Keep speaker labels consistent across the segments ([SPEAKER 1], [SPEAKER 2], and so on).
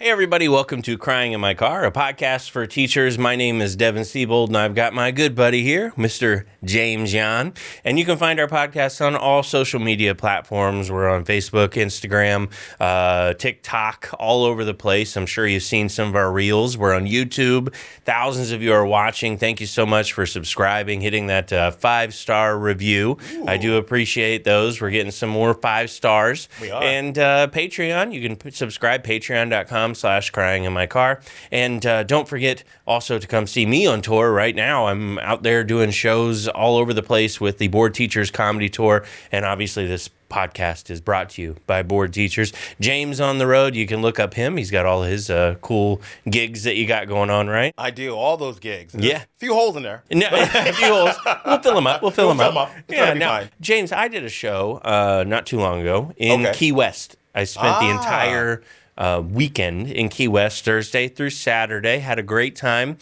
[SPEAKER 1] Hey everybody, welcome to Crying in My Car, a podcast for teachers. My name is Devin Siebold, and I've got my good buddy here, Mr. James Yan. And you can find our podcast on all social media platforms. We're on Facebook, Instagram, TikTok, all over the place. I'm sure you've seen some of our reels. We're on YouTube. Thousands of you are watching. Thank you so much for subscribing, hitting that 5-star review. Ooh. I do appreciate those. We're getting some more 5 stars.
[SPEAKER 2] We are.
[SPEAKER 1] And Patreon, you can subscribe, patreon.com/crying in my car. And don't forget also to come see me on tour right now. I'm out there doing shows all over the place with the Board Teachers Comedy Tour. And obviously this podcast is brought to you by Board Teachers. James on the road, you can look up him. He's got all his cool gigs that you got going on, right?
[SPEAKER 2] I do, all those gigs.
[SPEAKER 1] Yeah.
[SPEAKER 2] A few holes in there.
[SPEAKER 1] No, a few holes. We'll fill them up. We'll fill them up.
[SPEAKER 2] Yeah, now,
[SPEAKER 1] James, I did a show not too long ago in Key West. I spent the entire weekend in Key West, Thursday through Saturday. Had a great time.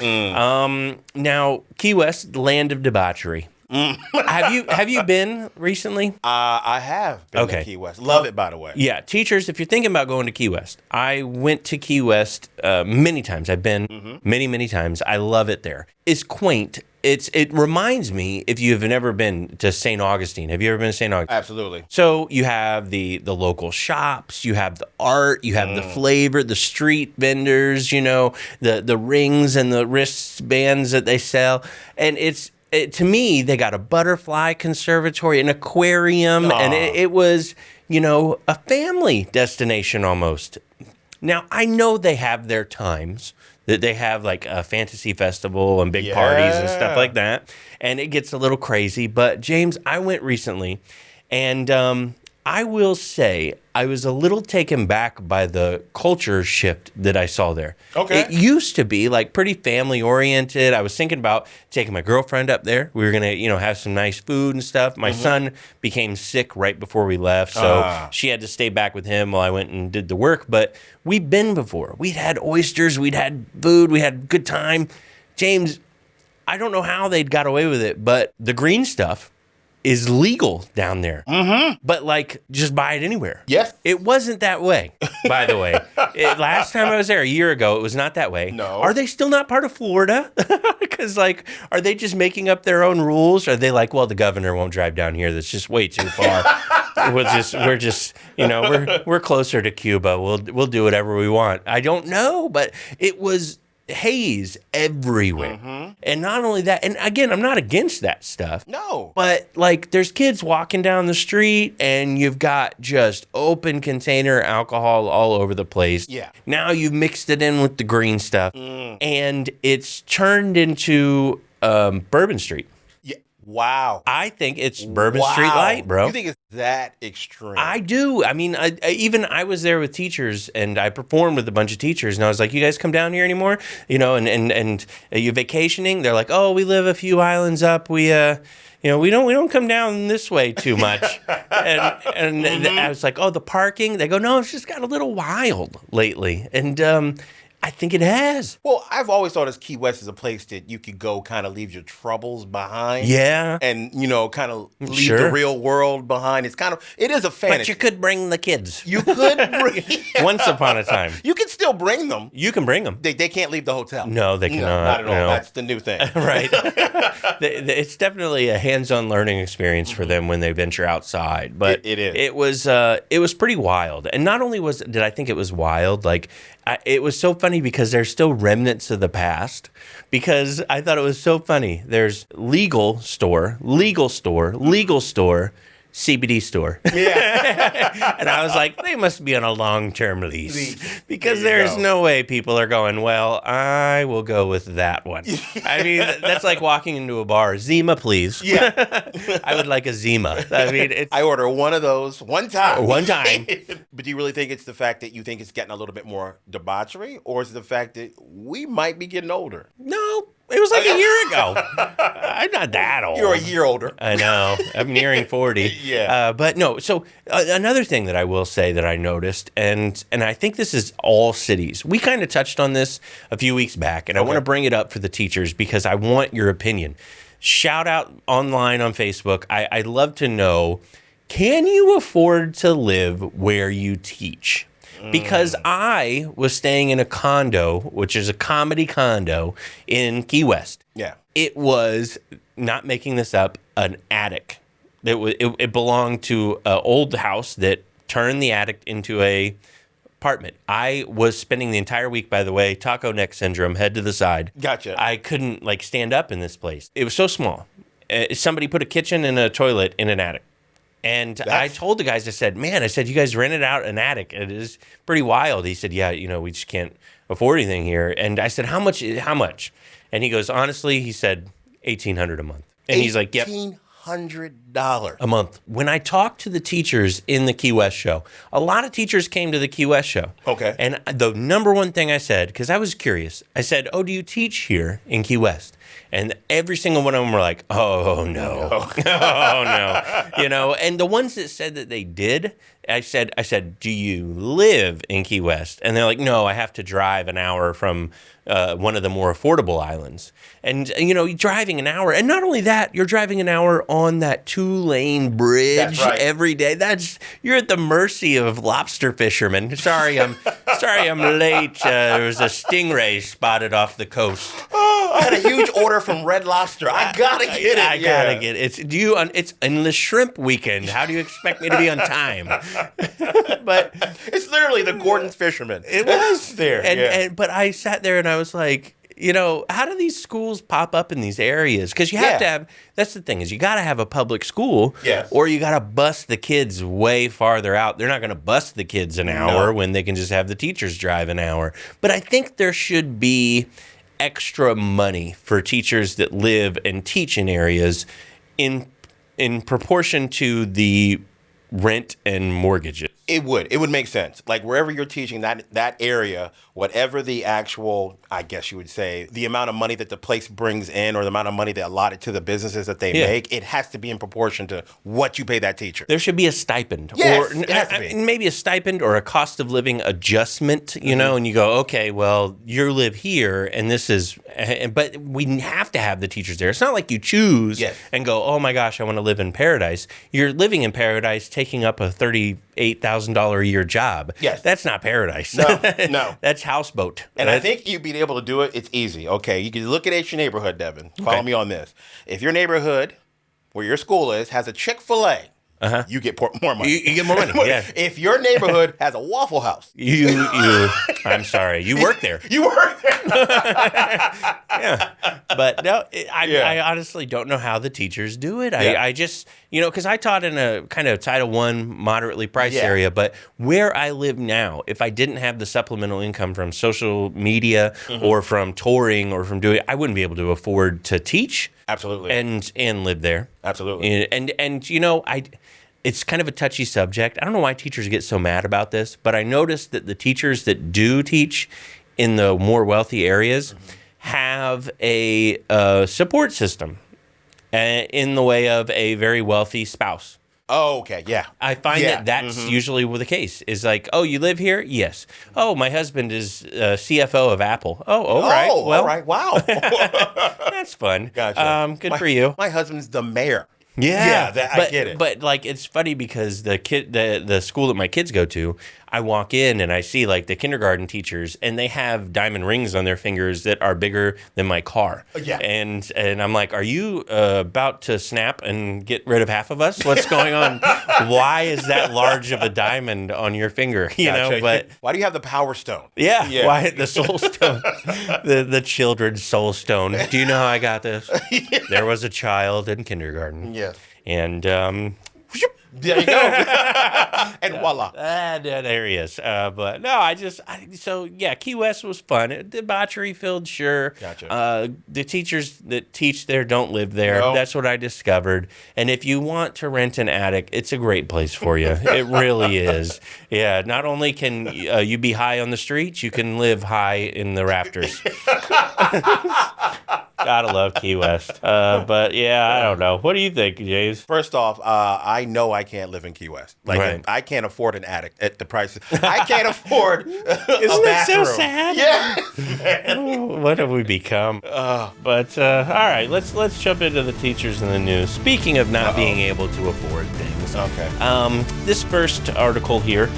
[SPEAKER 1] Now, Key West, land of debauchery. Have you been recently?
[SPEAKER 2] I have been to Key West. Love it, by the way.
[SPEAKER 1] Yeah, teachers, if you're thinking about going to Key West, I went to Key West many times. I've been many times. I love it there. It's quaint. It reminds me, if you've never been to St. Augustine. Have you ever been to St. Augustine?
[SPEAKER 2] Absolutely.
[SPEAKER 1] So you have the local shops, you have the art, you have the flavor, the street vendors, you know, the rings and the wristbands that they sell. And to me, they got a butterfly conservatory, an aquarium, and it was, you know, a family destination almost. Now, I know they have their times, that they have like a fantasy festival and big parties and stuff like that, and it gets a little crazy. But, James, I went recently, and I will say I was a little taken back by the culture shift that I saw there.
[SPEAKER 2] Okay.
[SPEAKER 1] It used to be like pretty family oriented. I was thinking about taking my girlfriend up there. We were going to, you know, have some nice food and stuff. My son became sick right before we left, so she had to stay back with him while I went and did the work. But we'd been before. We'd had oysters, we'd had food, we had a good time. James, I don't know how they'd got away with it, but the green stuff is legal down there. But, like, just buy it anywhere.
[SPEAKER 2] Yes.
[SPEAKER 1] It wasn't that way, by the way. Last time I was there, a year ago, it was not that way.
[SPEAKER 2] No.
[SPEAKER 1] Are they still not part of Florida? Because, like, are they just making up their own rules? Are they like, well, the governor won't drive down here. That's just way too far. We're just, you know, we're closer to Cuba. We'll do whatever we want. I don't know, but it was haze everywhere. And not only that, and again, I'm not against that stuff.
[SPEAKER 2] No.
[SPEAKER 1] But like there's kids walking down the street and you've got just open container alcohol all over the place.
[SPEAKER 2] Yeah.
[SPEAKER 1] Now you've mixed it in with the green stuff and it's turned into Bourbon Street.
[SPEAKER 2] Yeah. Wow.
[SPEAKER 1] I think it's Bourbon Street Light, bro.
[SPEAKER 2] You think it's that extreme?
[SPEAKER 1] I do. I mean, I was there with teachers, and I performed with a bunch of teachers, and I was like, "You guys come down here anymore? You know, and are you vacationing?" They're like, "Oh, we live a few islands up. We you know, we don't come down this way too much." and I was like, "Oh, the parking?" They go, "No, it's just got a little wild lately." And I think it has.
[SPEAKER 2] Well, I've always thought as Key West is a place that you could go kind of leave your troubles behind.
[SPEAKER 1] Yeah.
[SPEAKER 2] And, you know, kind of leave the real world behind. It is a fantasy.
[SPEAKER 1] But you could bring the kids.
[SPEAKER 2] You could bring.
[SPEAKER 1] Once upon a time.
[SPEAKER 2] You can still bring them.
[SPEAKER 1] You can bring them.
[SPEAKER 2] They can't leave the hotel.
[SPEAKER 1] No, they cannot.
[SPEAKER 2] No, not at all.
[SPEAKER 1] No.
[SPEAKER 2] That's the new thing.
[SPEAKER 1] Right. It's definitely a hands-on learning experience for them when they venture outside. But
[SPEAKER 2] it is.
[SPEAKER 1] It was pretty wild. And not only did I think it was wild, like it was so funny because there's still remnants of the past. Because I thought it was so funny. There's legal store, CBD store.
[SPEAKER 2] Yeah.
[SPEAKER 1] And I was like, they must be on a long-term lease. Because there's no way people are going, well, I will go with that one. I mean, that's like walking into a bar. Zima, please.
[SPEAKER 2] Yeah.
[SPEAKER 1] I would like a Zima. I mean,
[SPEAKER 2] I order one of those one time.
[SPEAKER 1] One time.
[SPEAKER 2] But do you really think it's the fact that you think it's getting a little bit more debauchery? Or is it the fact that we might be getting older?
[SPEAKER 1] No. It was like a year ago. I'm not that old.
[SPEAKER 2] You're a year older.
[SPEAKER 1] I know. I'm nearing 40.
[SPEAKER 2] Yeah.
[SPEAKER 1] But no. So another thing that I will say that I noticed, and I think this is all cities. We kind of touched on this a few weeks back, and I want to bring it up for the teachers because I want your opinion. Shout out online on Facebook. I'd love to know, can you afford to live where you teach? because I was staying in a condo, which is a comedy condo in Key West.
[SPEAKER 2] Yeah.
[SPEAKER 1] It was, not making this up, an attic. It belonged to an old house that turned the attic into a apartment. I was spending the entire week, by the way, taco neck syndrome, head to the side.
[SPEAKER 2] Gotcha.
[SPEAKER 1] I couldn't stand up in this place. It was so small. Somebody put a kitchen and a toilet in an attic. And I told the guys, I said, you guys rented out an attic. It is pretty wild. He said, yeah, we just can't afford anything here. And I said, how much? And he goes, honestly, he said, $1,800 a month. And he's like, yep.
[SPEAKER 2] $1,800
[SPEAKER 1] a month. When I talked to the teachers in the Key West show, a lot of teachers came to the Key West show.
[SPEAKER 2] Okay.
[SPEAKER 1] And the number one thing I said, because I was curious, I said, do you teach here in Key West? And every single one of them were like, oh, no. Oh, no. And the ones that said that they did, I said, do you live in Key West? And they're like, no, I have to drive an hour from one of the more affordable islands. And, driving an hour. And not only that, you're driving an hour on that 2-lane bridge every day. You're at the mercy of lobster fishermen. Sorry, I'm late. There was a stingray spotted off the coast.
[SPEAKER 2] I had a huge order from Red Lobster. I gotta get it.
[SPEAKER 1] I gotta get it. It's endless shrimp weekend. How do you expect me to be on time? But
[SPEAKER 2] it's literally the Gordon's Fisherman.
[SPEAKER 1] It was
[SPEAKER 2] there.
[SPEAKER 1] But I sat there and I was like, how do these schools pop up in these areas? Because you have to have, that's the thing, is you got to have a public school, or you got to bus the kids way farther out. They're not going to bus the kids an hour when they can just have the teachers drive an hour. But I think there should be extra money for teachers that live and teach in areas in proportion to the rent and mortgages.
[SPEAKER 2] It would make sense. Like wherever you're teaching that area, whatever the actual, I guess you would say, the amount of money that the place brings in or the amount of money they allotted to the businesses that they make, it has to be in proportion to what you pay that teacher.
[SPEAKER 1] There should be a stipend.
[SPEAKER 2] Yes, it has to be.
[SPEAKER 1] Maybe a stipend or a cost of living adjustment, and you go, okay, well, you live here and this is, but we have to have the teachers there. It's not like you choose and go, oh my gosh, I want to live in paradise. You're living in paradise, taking up a $38,000 a year job.
[SPEAKER 2] Yes.
[SPEAKER 1] That's not paradise.
[SPEAKER 2] No.
[SPEAKER 1] That's houseboat.
[SPEAKER 2] And I think you being able to do it, it's easy. Okay, you can look at your neighborhood, Devin. Follow me on this. If your neighborhood, where your school is, has a Chick-fil-A, you get more money.
[SPEAKER 1] You get more money, yeah.
[SPEAKER 2] If your neighborhood has a Waffle House.
[SPEAKER 1] I'm sorry, you work there.
[SPEAKER 2] You work there.
[SPEAKER 1] Yeah. But no, I honestly don't know how the teachers do it. I just, because I taught in a kind of Title I moderately priced area, but where I live now, if I didn't have the supplemental income from social media or from touring or from doing, I wouldn't be able to afford to teach.
[SPEAKER 2] Absolutely.
[SPEAKER 1] And live there.
[SPEAKER 2] Absolutely.
[SPEAKER 1] And it's kind of a touchy subject. I don't know why teachers get so mad about this, but I noticed that the teachers that do teach in the more wealthy areas have a support system in the way of a very wealthy spouse.
[SPEAKER 2] Oh, okay, yeah.
[SPEAKER 1] I find that's usually the case. Is like, oh, you live here? Yes. Oh, my husband is CFO of Apple. Oh, all right.
[SPEAKER 2] Oh, all right. Wow.
[SPEAKER 1] That's fun.
[SPEAKER 2] Gotcha.
[SPEAKER 1] Good for you.
[SPEAKER 2] My husband's the mayor.
[SPEAKER 1] Yeah,
[SPEAKER 2] I get it.
[SPEAKER 1] But it's funny because the school that my kids go to, I walk in and I see the kindergarten teachers, and they have diamond rings on their fingers that are bigger than my car.
[SPEAKER 2] Yeah.
[SPEAKER 1] And I'm like, are you about to snap and get rid of half of us? What's going on? Why is that large of a diamond on your finger? But
[SPEAKER 2] why do you have the Power Stone?
[SPEAKER 1] Yeah. Why the Soul Stone? the children's Soul Stone. Do you know how I got this? There was a child in kindergarten.
[SPEAKER 2] Yeah.
[SPEAKER 1] And
[SPEAKER 2] there you go. And voila.
[SPEAKER 1] There he is. But no, Key West was fun. Debauchery filled, sure.
[SPEAKER 2] Gotcha.
[SPEAKER 1] The teachers that teach there don't live there.
[SPEAKER 2] No.
[SPEAKER 1] That's what I discovered. And if you want to rent an attic, it's a great place for you. It really is. Yeah. Not only can you be high on the streets, you can live high in the rafters. Gotta love Key West. But yeah, I don't know. What do you think, James?
[SPEAKER 2] First off, I know I can't live in Key West. Like,
[SPEAKER 1] Right.
[SPEAKER 2] I can't afford an attic at the prices. I can't afford a
[SPEAKER 1] Isn't it so
[SPEAKER 2] bathroom.
[SPEAKER 1] sad?
[SPEAKER 2] Yeah.
[SPEAKER 1] Oh, what have we become? But all right, let's jump into the teachers in the news. Speaking of not being able to afford things,
[SPEAKER 2] Okay.
[SPEAKER 1] this first article here,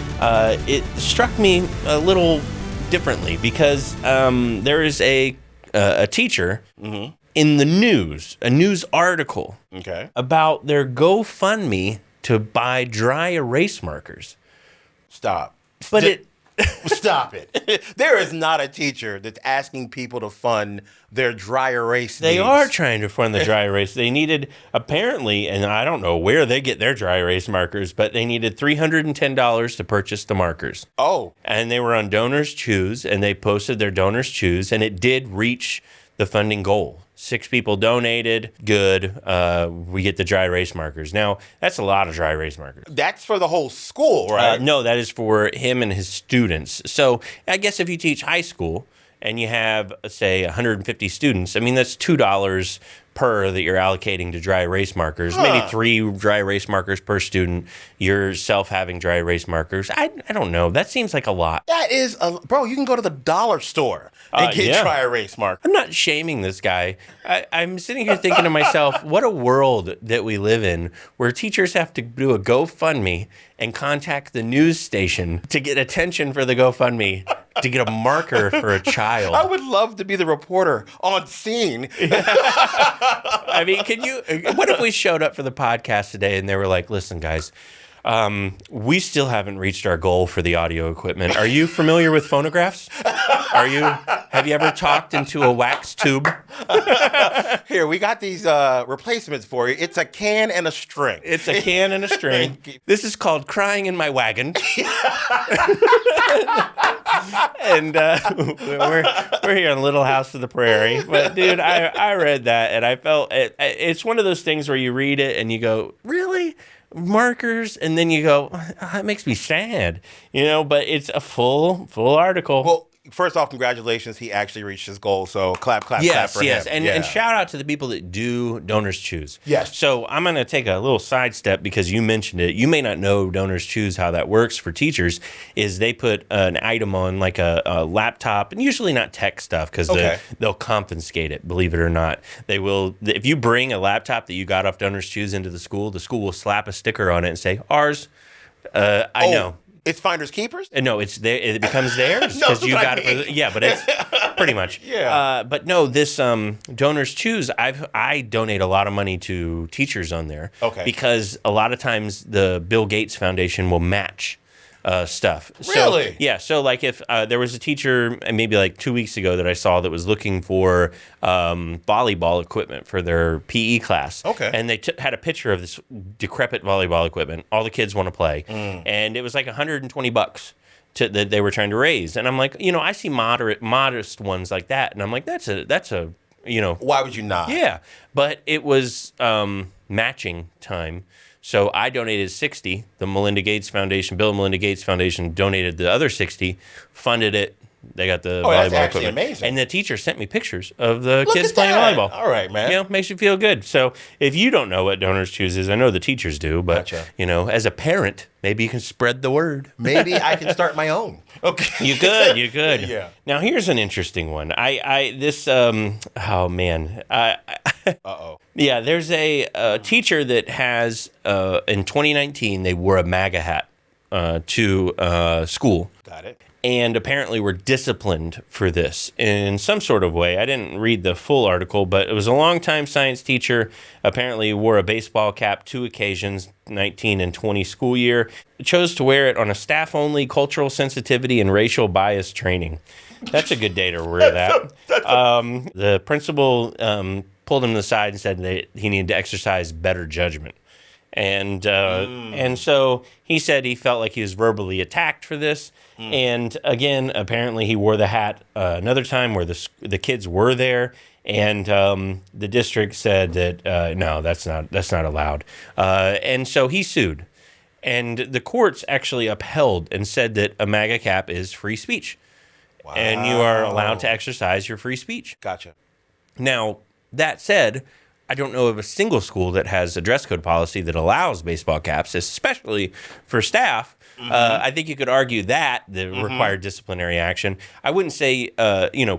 [SPEAKER 1] it struck me a little differently because there is a teacher in the news, a news article
[SPEAKER 2] Okay.
[SPEAKER 1] about their GoFundMe to buy dry erase markers.
[SPEAKER 2] Stop.
[SPEAKER 1] But it
[SPEAKER 2] Stop it. There is not a teacher that's asking people to fund their dry erase
[SPEAKER 1] They
[SPEAKER 2] needs.
[SPEAKER 1] are trying to fund the dry erase. They needed, apparently, and I don't know where they get their dry erase markers, but they needed $310 to purchase the markers.
[SPEAKER 2] Oh.
[SPEAKER 1] And they were on DonorsChoose, and they posted their DonorsChoose, and it did reach the funding goal. 6 people donated. Good. We get the dry erase markers. Now, that's a lot of dry erase markers.
[SPEAKER 2] That's for the whole school, right?
[SPEAKER 1] No, that is for him and his students. So I guess if you teach high school and you have, say, 150 students, I mean, that's $2 per that you're allocating to dry erase markers. Maybe 3 dry erase markers per student. Yourself having dry erase markers. I don't know. That seems like a lot.
[SPEAKER 2] That is bro, you can go to the dollar store and get
[SPEAKER 1] yeah.
[SPEAKER 2] dry erase markers.
[SPEAKER 1] I'm not shaming this guy. I'm sitting here thinking to myself, what a world that we live in where teachers have to do a GoFundMe and contact the news station to get attention for the GoFundMe to get a marker for a child.
[SPEAKER 2] I would love to be the reporter on scene.
[SPEAKER 1] I mean, what if we showed up for the podcast today and they were like, listen, guys, we still haven't reached our goal for the audio equipment. Are you familiar with phonographs? Have you ever talked into a wax tube?
[SPEAKER 2] Here, we got these replacements for you. It's a can and a string.
[SPEAKER 1] It's a can and a string. This is called Crying in My Wagon. And we're here in Little House of the Prairie. But, dude, I read that, and I felt it's one of those things where you read it and you go, really? Markers? And then you go, it makes me sad. But it's a full article.
[SPEAKER 2] Well, first off, congratulations. He actually reached his goal. So clap for him.
[SPEAKER 1] Yes.
[SPEAKER 2] Yeah.
[SPEAKER 1] And shout out to the people that do DonorsChoose.
[SPEAKER 2] Yes.
[SPEAKER 1] So I'm going to take a little sidestep because you mentioned it. You may not know DonorsChoose, how that works for teachers, is they put an item on like a laptop, and usually not tech stuff because they'll confiscate it, believe it or not. They will. If you bring a laptop that you got off DonorsChoose into the school will slap a sticker on it and say, ours. I know.
[SPEAKER 2] It's finders keepers?
[SPEAKER 1] No, it becomes theirs because you got it. Yeah, but it's pretty much.
[SPEAKER 2] Yeah.
[SPEAKER 1] But no, this DonorsChoose, I donate a lot of money to teachers on there.
[SPEAKER 2] Okay.
[SPEAKER 1] Because a lot of times the Bill Gates Foundation will match stuff.
[SPEAKER 2] Really?
[SPEAKER 1] So, yeah. So like if there was a teacher maybe like 2 weeks ago that I saw that was looking for volleyball equipment for their PE class.
[SPEAKER 2] Okay.
[SPEAKER 1] And they had a picture of this decrepit volleyball equipment. All the kids want to play. And it was like $120 that they were trying to raise. And I'm like, I see modest ones like that. And I'm like, that's a
[SPEAKER 2] Why would you not?
[SPEAKER 1] Yeah. But it was matching time. So I donated 60. The Bill and Melinda Gates Foundation donated the other 60, funded it. They got the volleyball
[SPEAKER 2] that's actually
[SPEAKER 1] equipment.
[SPEAKER 2] amazing.
[SPEAKER 1] And the teacher sent me pictures of the
[SPEAKER 2] Look
[SPEAKER 1] kids
[SPEAKER 2] at
[SPEAKER 1] playing
[SPEAKER 2] that.
[SPEAKER 1] volleyball.
[SPEAKER 2] All right, man.
[SPEAKER 1] Makes you feel good. So if you don't know what DonorsChoose is, I know the teachers do, but
[SPEAKER 2] Gotcha.
[SPEAKER 1] As a parent, maybe you can spread the word.
[SPEAKER 2] Maybe I can start my own. Okay.
[SPEAKER 1] You could.
[SPEAKER 2] Yeah.
[SPEAKER 1] Now here's an interesting one.
[SPEAKER 2] Uh-oh.
[SPEAKER 1] Yeah, there's a teacher that has, in 2019, they wore a MAGA hat to school.
[SPEAKER 2] Got it.
[SPEAKER 1] And apparently were disciplined for this in some sort of way. I didn't read the full article, but it was a longtime science teacher. Apparently wore a baseball cap 2 occasions, 19 and 20 school year. Chose to wear it on a staff-only cultural sensitivity and racial bias training. That's a good day to wear that. The principal pulled him to the side and said that he needed to exercise better judgment. And so he said he felt like he was verbally attacked for this. And again, apparently he wore the hat another time where the kids were there, and the district said that no, that's not allowed. And so he sued, and the courts actually upheld and said that a MAGA cap is free speech, and you are allowed to exercise your free speech.
[SPEAKER 2] Gotcha.
[SPEAKER 1] Now, That said, I don't know of a single school that has a dress code policy that allows baseball caps, especially for staff. I think you could argue that the required disciplinary action. I wouldn't say,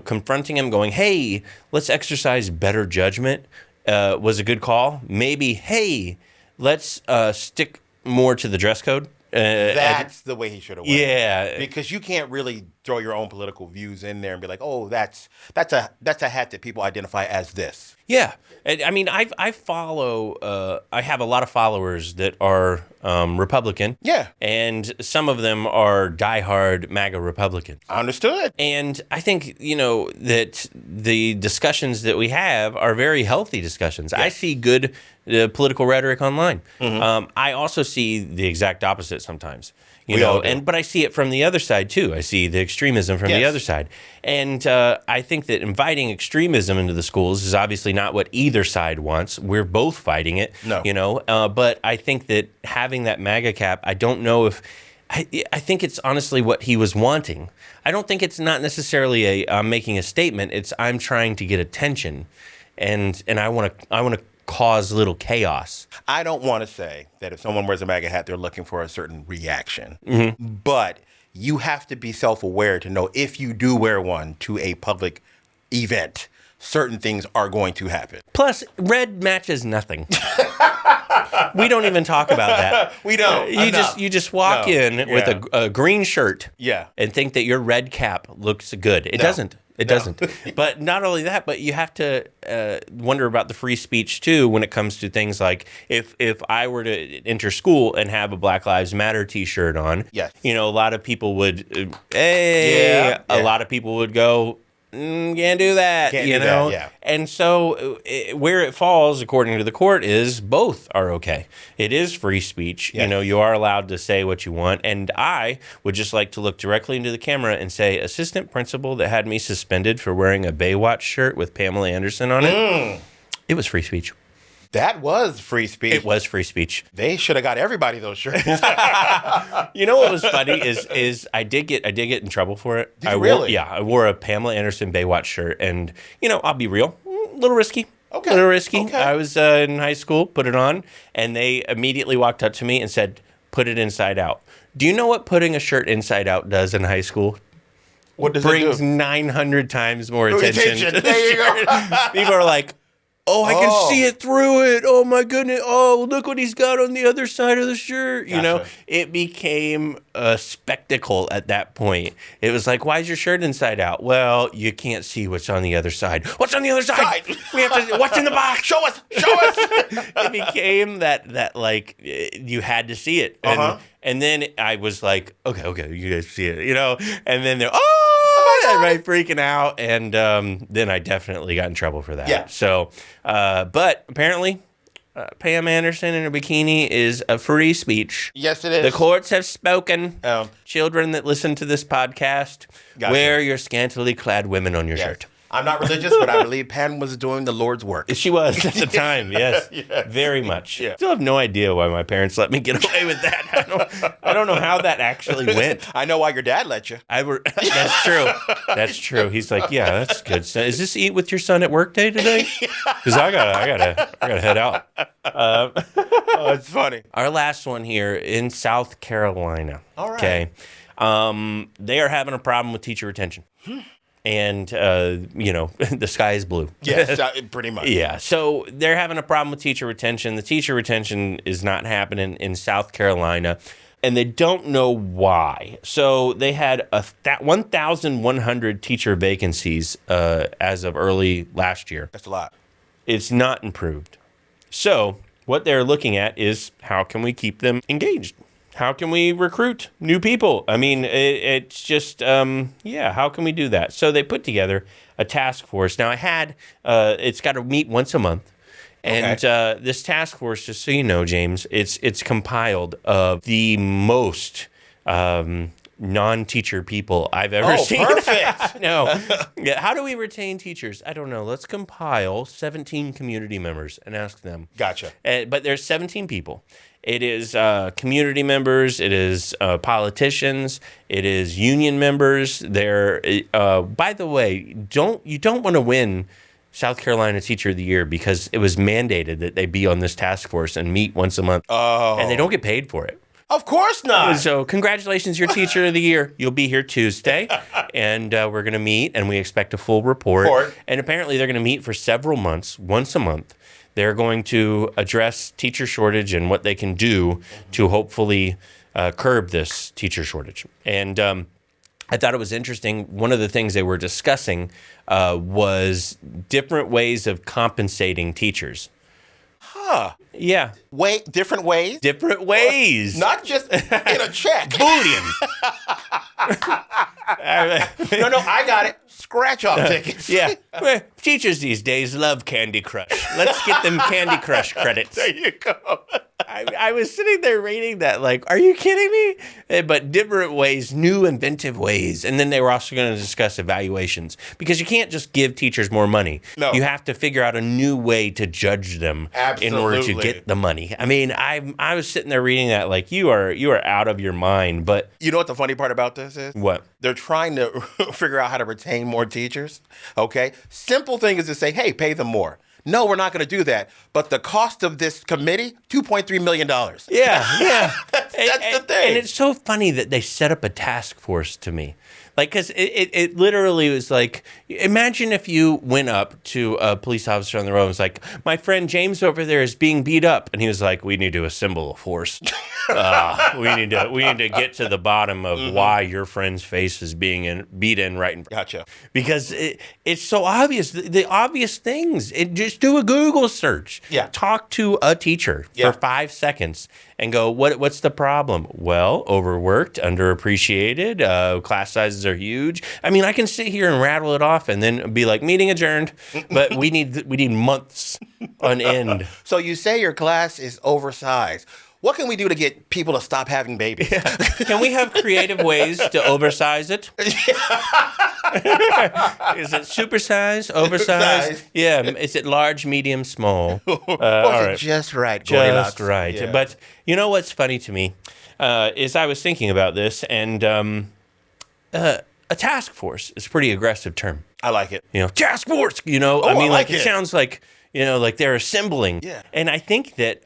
[SPEAKER 1] confronting him going, hey, let's exercise better judgment was a good call. Maybe, hey, let's stick more to the dress code.
[SPEAKER 2] That's the way he should have went.
[SPEAKER 1] Yeah.
[SPEAKER 2] Because you can't really throw your own political views in there and be like, oh, that's a hat that people identify as this.
[SPEAKER 1] Yeah. I mean, I have a lot of followers that are Republican.
[SPEAKER 2] Yeah.
[SPEAKER 1] And some of them are diehard MAGA Republicans.
[SPEAKER 2] Understood.
[SPEAKER 1] And I think, that the discussions that we have are very healthy discussions. Yeah. I see good political rhetoric online. I also see the exact opposite sometimes. But I see it from the other side too. I see the extremism from the other side. And I think that inviting extremism into the schools is obviously not what either side wants. We're both fighting it.
[SPEAKER 2] No.
[SPEAKER 1] But I think that having that MAGA cap, I don't know if I think it's honestly what he was wanting. I don't think it's not necessarily I'm making a statement. It's I'm trying to get attention, and I want to cause little chaos.
[SPEAKER 2] I don't want to say that if someone wears a MAGA hat, they're looking for a certain reaction. But you have to be self-aware to know if you do wear one to a public event, certain things are going to happen.
[SPEAKER 1] Plus, red matches nothing. We don't even talk about that.
[SPEAKER 2] We don't.
[SPEAKER 1] You just walk in with a green shirt and think that your red cap looks good. It doesn't. It doesn't. But not only that, but you have to wonder about the free speech, too, when it comes to things like if I were to enter school and have a Black Lives Matter T-shirt on, a lot of people would, a lot of people would go, can't do that, And so where it falls, according to the court, is both are okay. It is free speech. You are allowed to say what you want. And I would just like to look directly into the camera and say, assistant principal that had me suspended for wearing a Baywatch shirt with Pamela Anderson on it, it was free speech.
[SPEAKER 2] That was free speech.
[SPEAKER 1] It was free speech.
[SPEAKER 2] They should have got everybody those shirts.
[SPEAKER 1] You know what was funny is I did get in trouble for it.
[SPEAKER 2] Did you really?
[SPEAKER 1] I wore a Pamela Anderson Baywatch shirt, and I'll be real, a little risky.
[SPEAKER 2] Okay.
[SPEAKER 1] A little risky.
[SPEAKER 2] Okay.
[SPEAKER 1] I was in high school, put it on, and they immediately walked up to me and said, "Put it inside out." Do you know what putting a shirt inside out does in high school?
[SPEAKER 2] What does
[SPEAKER 1] Brings
[SPEAKER 2] it do?
[SPEAKER 1] 900 times more attention to the
[SPEAKER 2] There you
[SPEAKER 1] shirt.
[SPEAKER 2] go.
[SPEAKER 1] People are like, oh, I can see it through it. Oh, my goodness. Oh, look what he's got on the other side of the shirt.
[SPEAKER 2] Gotcha.
[SPEAKER 1] It became a spectacle at that point. It was like, why is your shirt inside out? Well, you can't see what's on the other side. What's on the other side? We have to. What's in the box?
[SPEAKER 2] Show us.
[SPEAKER 1] It became that like you had to see it. And then I was like, okay, you guys see it, And then they're, everybody freaking out, and then I definitely got in trouble for that.
[SPEAKER 2] Yeah.
[SPEAKER 1] So, but apparently, Pam Anderson in a bikini is a free speech.
[SPEAKER 2] Yes, it is.
[SPEAKER 1] The courts have spoken. Children that listen to this podcast, wear your scantily clad women on your shirt.
[SPEAKER 2] I'm not religious, but I believe Pam was doing the Lord's work.
[SPEAKER 1] She was at the time, yes. Very much. Yeah. Still have no idea why my parents let me get away with that. I don't know how that actually went.
[SPEAKER 2] I know why your dad let you.
[SPEAKER 1] That's true. That's true. He's like, yeah, that's good. So, is this eat with your son at work day today? Because I gotta head out.
[SPEAKER 2] Oh, it's funny.
[SPEAKER 1] Our last one here in South Carolina.
[SPEAKER 2] All right.
[SPEAKER 1] Okay. They are having a problem with teacher retention. And, the sky is blue.
[SPEAKER 2] Yes, pretty much.
[SPEAKER 1] Yeah. So they're having a problem with teacher retention. The teacher retention is not happening in South Carolina, and they don't know why. So they had 1,100 teacher vacancies as of early last year.
[SPEAKER 2] That's a lot.
[SPEAKER 1] It's not improved. So what they're looking at is how can we keep them engaged? How can we recruit new people? I mean, it's just, how can we do that? So they put together a task force. Now, it's got to meet once a month. And this task force, just so you know, James, it's compiled of the most non-teacher people I've ever seen.
[SPEAKER 2] Perfect.
[SPEAKER 1] No. Yeah, how do we retain teachers? I don't know. Let's compile 17 community members and ask them.
[SPEAKER 2] Gotcha.
[SPEAKER 1] But there's 17 people. It is community members. It is politicians. It is union members. By the way, you don't want to win South Carolina Teacher of the Year because it was mandated that they be on this task force and meet once a month.
[SPEAKER 2] Oh.
[SPEAKER 1] And they don't get paid for it.
[SPEAKER 2] Of course not.
[SPEAKER 1] So congratulations, you're Teacher of the Year. You'll be here Tuesday, and we're going to meet, and we expect a full report. And apparently they're going to meet for several months, once a month. They're going to address teacher shortage and what they can do to hopefully curb this teacher shortage. And I thought it was interesting. One of the things they were discussing was different ways of compensating teachers.
[SPEAKER 2] Huh.
[SPEAKER 1] Yeah.
[SPEAKER 2] Different ways?
[SPEAKER 1] Different ways.
[SPEAKER 2] Not just in a check.
[SPEAKER 1] Bullion.
[SPEAKER 2] No, I got it. Scratch off tickets.
[SPEAKER 1] Yeah. Well, teachers these days love Candy Crush. Let's get them Candy Crush credits.
[SPEAKER 2] There you go.
[SPEAKER 1] I was sitting there reading that like, are you kidding me? But different ways, new inventive ways. And then they were also going to discuss evaluations because you can't just give teachers more money.
[SPEAKER 2] No.
[SPEAKER 1] You have to figure out a new way to judge them in order to get the money. I mean, I was sitting there reading that like, you are out of your mind. But
[SPEAKER 2] you know what the funny part about this is?
[SPEAKER 1] What?
[SPEAKER 2] They're trying to figure out how to retain more teachers. Okay. Simple thing is to say, hey, pay them more. No, we're not going to do that. But the cost of this committee, $2.3 million.
[SPEAKER 1] Yeah.
[SPEAKER 2] That's the thing.
[SPEAKER 1] And it's so funny that they set up a task force to me. Like, because it literally was like, imagine if you went up to a police officer on the road and was like, my friend James over there is being beat up. And he was like, we need to assemble a force. We need to get to the bottom of why your friend's face is being beat in right in front.
[SPEAKER 2] Gotcha.
[SPEAKER 1] Because it's so obvious. The obvious things. Just do a Google search.
[SPEAKER 2] Yeah.
[SPEAKER 1] Talk to a teacher for 5 seconds and go, what's the problem? Well, overworked, underappreciated, class sizes are huge. I mean, I can sit here and rattle it off and then be like, meeting adjourned, but we need months on end.
[SPEAKER 2] So you say your class is oversized. What can we do to get people to stop having babies?
[SPEAKER 1] Yeah. Can we have creative ways to oversize it? Is it supersize, oversized? Yeah. Is it large, medium, small?
[SPEAKER 2] All right. Just right.
[SPEAKER 1] Just right.
[SPEAKER 2] Yeah.
[SPEAKER 1] But you know what's funny to me is I was thinking about this, and a task force is a pretty aggressive term.
[SPEAKER 2] I like it.
[SPEAKER 1] You know, task force. You know,
[SPEAKER 2] I
[SPEAKER 1] mean,
[SPEAKER 2] like
[SPEAKER 1] it sounds like, you know, like they're assembling.
[SPEAKER 2] Yeah.
[SPEAKER 1] And I think that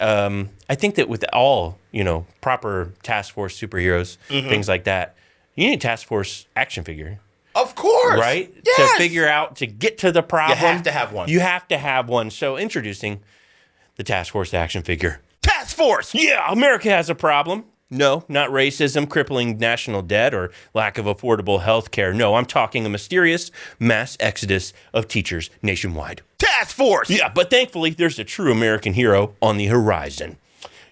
[SPEAKER 1] with all, you know, proper task force superheroes, things like that, you need a task force action figure.
[SPEAKER 2] Of course.
[SPEAKER 1] Right?
[SPEAKER 2] Yes.
[SPEAKER 1] To figure out, to get to the problem.
[SPEAKER 2] You have to have one.
[SPEAKER 1] You have to have one. So introducing the task force action figure.
[SPEAKER 2] Task force.
[SPEAKER 1] Yeah, America has a problem. No, not racism, crippling national debt, or lack of affordable health care. No, I'm talking a mysterious mass exodus of teachers nationwide.
[SPEAKER 2] Task force!
[SPEAKER 1] Yeah, but thankfully, there's a true American hero on the horizon.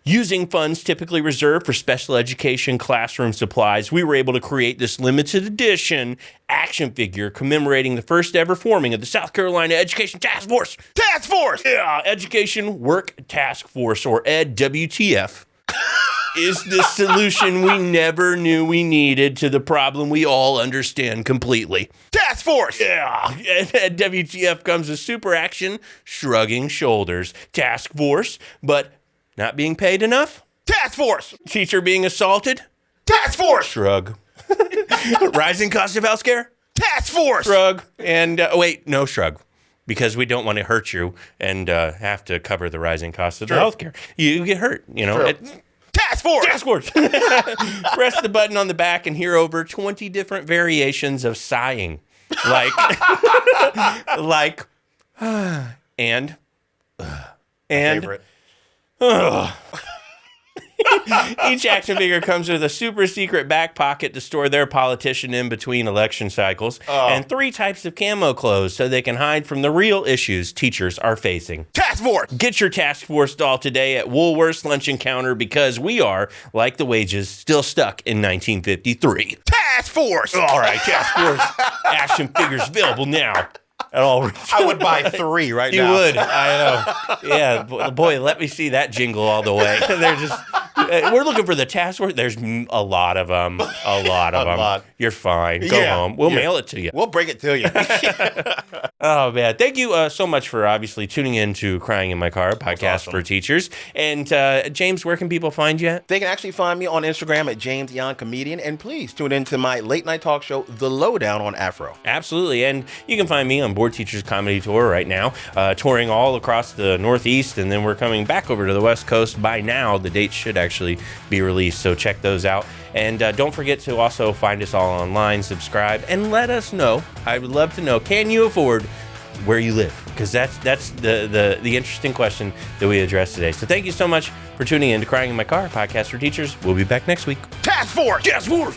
[SPEAKER 1] Using funds typically reserved for special education classroom supplies, we were able to create this limited edition action figure commemorating the first ever forming of the South Carolina Education Task Force.
[SPEAKER 2] Task force!
[SPEAKER 1] Yeah, Education Work Task Force, or EdWTF. Is the solution we never knew we needed to the problem we all understand completely.
[SPEAKER 2] Task force!
[SPEAKER 1] Yeah. And WTF comes with super action, shrugging shoulders. Task force, but not being paid enough?
[SPEAKER 2] Task force!
[SPEAKER 1] Teacher being assaulted?
[SPEAKER 2] Task force!
[SPEAKER 1] Shrug. Rising cost of healthcare?
[SPEAKER 2] Task force!
[SPEAKER 1] Shrug. And wait, no shrug. Because we don't want to hurt you and have to cover the rising cost of the healthcare. You get hurt, you know.
[SPEAKER 2] Task force!
[SPEAKER 1] Task force! Press the button on the back and hear over 20 different variations of sighing. Like, and,
[SPEAKER 2] Favorite.
[SPEAKER 1] Each action figure comes with a super secret back pocket to store their politician in between election cycles, and 3 types of camo clothes so they can hide from the real issues teachers are facing.
[SPEAKER 2] Task force!
[SPEAKER 1] Get your task force doll today at Woolworth's lunch encounter because we are, like the wages, still stuck in 1953.
[SPEAKER 2] Task force!
[SPEAKER 1] All right, task force action figures available now. At all.
[SPEAKER 2] I would buy 3 right now.
[SPEAKER 1] You would. I know. Yeah, boy, let me see that jingle all the way. They're just. We're looking for the task force. There's a lot of them. A lot of them. You're fine. Go home. We'll mail it to you.
[SPEAKER 2] We'll bring it to you.
[SPEAKER 1] Oh, man. Thank you so much for obviously tuning in to Crying in My Car, a podcast for teachers. And James, where can people find you at?
[SPEAKER 2] They can actually find me on Instagram at James Young Comedian. And please tune into my late night talk show, The Lowdown on Afro.
[SPEAKER 1] Absolutely. And you can find me on Board Teachers Comedy Tour right now, touring all across the Northeast. And then we're coming back over to the West Coast. By now, the dates should actually be released. So check those out. And don't forget to also find us all online, subscribe, and let us know. I would love to know, can you afford where you live? Because that's the interesting question that we addressed today. So thank you so much for tuning in to Crying in My Car, podcast for teachers. We'll be back next week.
[SPEAKER 2] Task Force!
[SPEAKER 1] Task Force!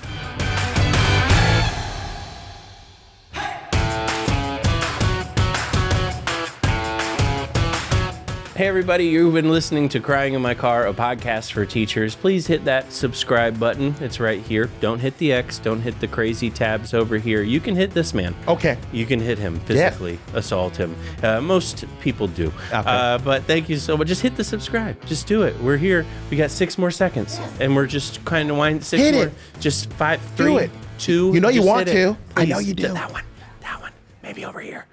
[SPEAKER 1] Hey everybody, you've been listening to Crying in My Car, a podcast for teachers. Please hit that subscribe button. It's right here. Don't hit the X. Don't hit the crazy tabs over here. You can hit this man.
[SPEAKER 3] Okay.
[SPEAKER 1] You can hit him, physically assault him. Most people do.
[SPEAKER 3] Okay.
[SPEAKER 1] But thank you so much. Just hit the subscribe. Just do it. We're here. We got 6 more seconds. And we're just kind of winding 6
[SPEAKER 3] Hit
[SPEAKER 1] more.
[SPEAKER 3] it.
[SPEAKER 1] Just 5, 3,
[SPEAKER 3] Do it.
[SPEAKER 1] 2.
[SPEAKER 3] You know you
[SPEAKER 1] just
[SPEAKER 3] want
[SPEAKER 1] hit it.
[SPEAKER 3] to. I know
[SPEAKER 1] Please.
[SPEAKER 3] you do.
[SPEAKER 1] That one. Maybe over here.